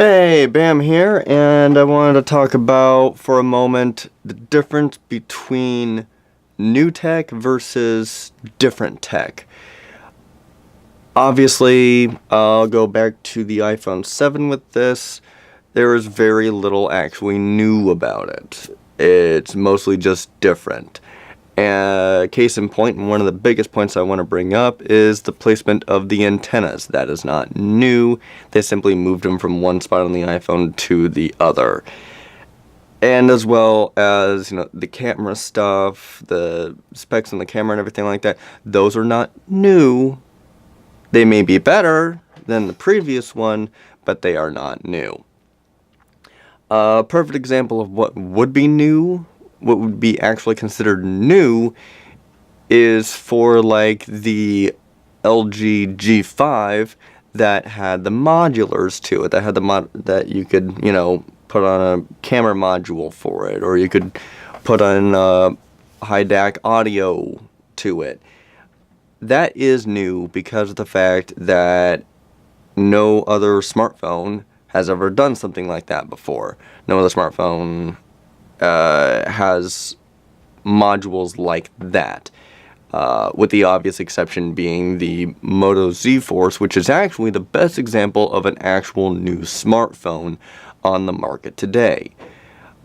Hey, Bam here, and I wanted to talk about for a moment the difference between new tech versus different tech. Obviously, I'll go back to the iPhone 7 with this. There is very little actually new about it. It's mostly just different. Case in point, and one of the biggest points I want to bring up is the placement of the antennas. That is not new. They simply moved them from one spot on the iPhone to the other. And as well as, the camera stuff, the specs on the camera and everything like that, those are not new. They may be better than the previous one, but they are not new. A perfect example of what would be new, what would be actually considered new, is for like the LG G5 that had the modulars to it, that had that you could, put on a camera module for it, or you could put on high DAC audio to it. That is new because of the fact that no other smartphone has ever done something like that before. No other smartphone has modules like that. With the obvious exception being the Moto Z Force, which is actually the best example of an actual new smartphone on the market today.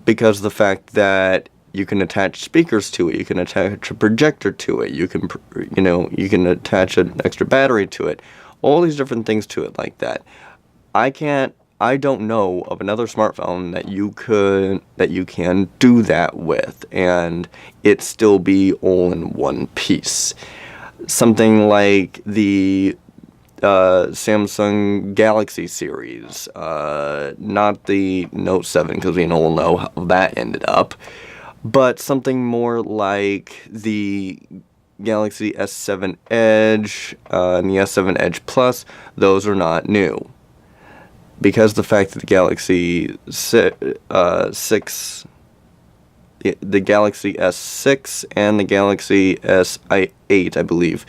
Because of the fact that you can attach speakers to it, you can attach a projector to it, you can attach an extra battery to it, all these different things to it like that. I don't know of another smartphone that you can do that with and it still be all in one piece. Something like the Samsung Galaxy series, not the Note 7 because we all know how that ended up, but something more like the Galaxy S7 Edge and the S7 Edge Plus. Those are not new. Because the fact that the Galaxy the Galaxy S6 and the Galaxy S8, I believe,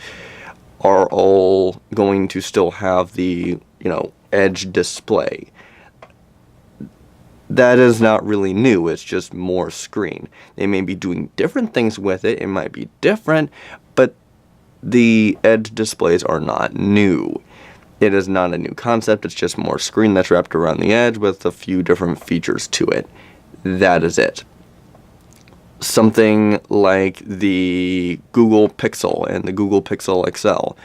are all going to still have the, Edge display. That is not really new, it's just more screen. They may be doing different things with it, it might be different, but the Edge displays are not new. It is not a new concept, it's just more screen that's wrapped around the edge with a few different features to it. That is it. Something like the Google Pixel and the Google Pixel XL.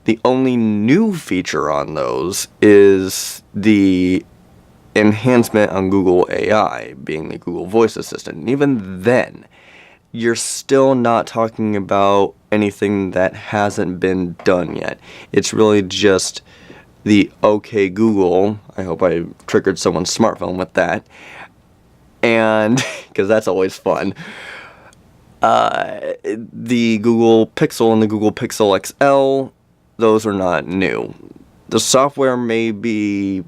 The only new feature on those is the enhancement on Google AI, being the Google Voice Assistant. And even then, you're still not talking about anything that hasn't been done yet. It's really just the OK Google. I hope I triggered someone's smartphone with that. And, because that's always fun. The Google Pixel and the Google Pixel XL, those are not new. The software may be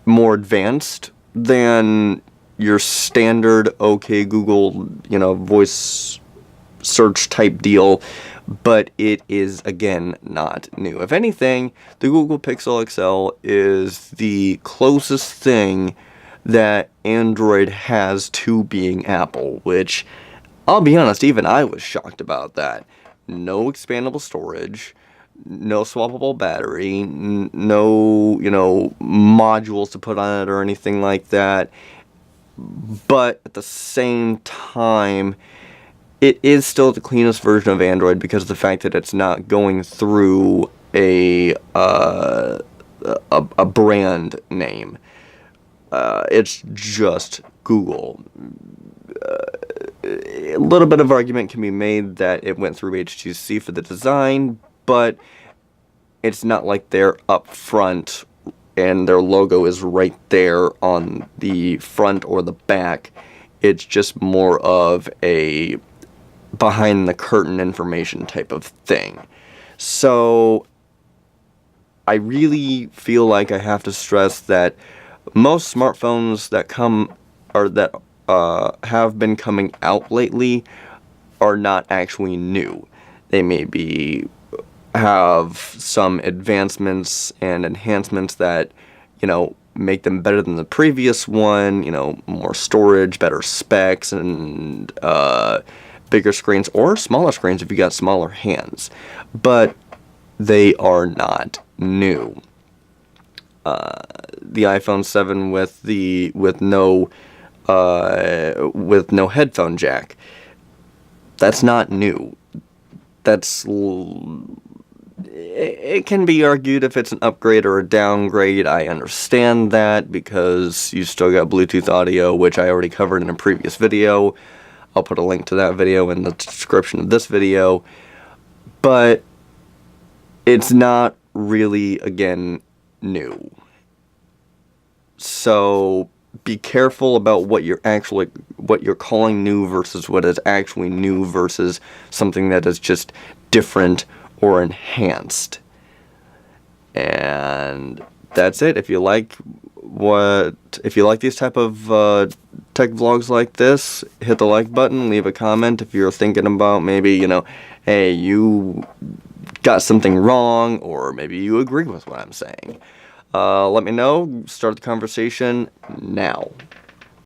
more advanced than your standard OK Google, voice search type deal, but it is, again, not new. If anything, the Google Pixel XL is the closest thing that Android has to being Apple, which, I'll be honest, even I was shocked about that. No expandable storage, no swappable battery, no, modules to put on it or anything like that. But at the same time, it is still the cleanest version of Android because of the fact that it's not going through a brand name. It's just Google. A little bit of argument can be made that it went through HTC for the design, but it's not like they're up front and their logo is right there on the front or the back. It's just more of a behind the curtain information type of thing. So I really feel like I have to stress that most smartphones that have been coming out lately are not actually new. They may have some advancements and enhancements that, make them better than the previous one, more storage, better specs, and bigger screens or smaller screens if you got smaller hands. But they are not new. The iPhone 7 with no headphone jack, that's not new. It can be argued if it's an upgrade or a downgrade. I understand that because you still got Bluetooth audio, which I already covered in a previous video. I'll put a link to that video in the description of this video. But it's not really, again, new. So be careful about what you're calling new versus what is actually new versus something that is just different or enhanced. And that's it. If you like these type of tech vlogs like this, hit the like button, leave a comment. If you're thinking about maybe, hey, you got something wrong, or maybe you agree with what I'm saying, let me know. Start the conversation now.